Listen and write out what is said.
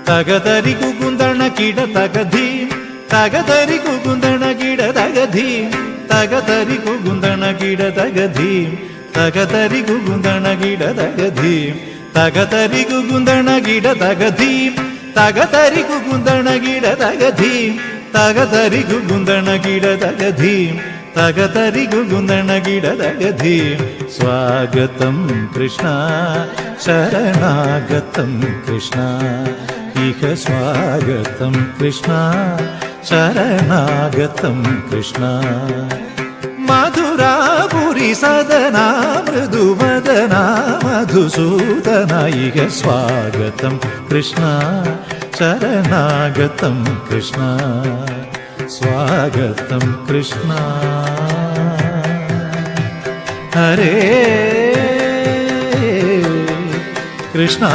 തകതരി കുകുന്തണ കിട തകധീം തകതരി കുകുന്തണ കിട തകധീം തകതരി കുകുന്തണ കിട തകധീം തകതരി കുകുന്തണ കിട തകധീം തകതരി കുകുന്തണ കിട തകധീം തകതരി കുകുന്തണ കിട തകധീം തകതരി കുകുന്തണ കിട തകധീം തകതരി കുകുന്തണ കിട തകധീം സ്വാഗതം കൃഷ്ണ ശരണാഗതം കൃഷ്ണ ഇഹ സ്വാഗതം കൃഷ്ണ ശരണാഗതം കൃഷ്ണ മധുരാപുരി സദന മൃദുവദന മധുസൂദന ഇഹ സ്വാഗതം കൃഷ്ണ ശരണാഗതം കൃഷ്ണ സ്വാഗതം കൃഷ്ണ ഹരേ കൃഷ്ണ.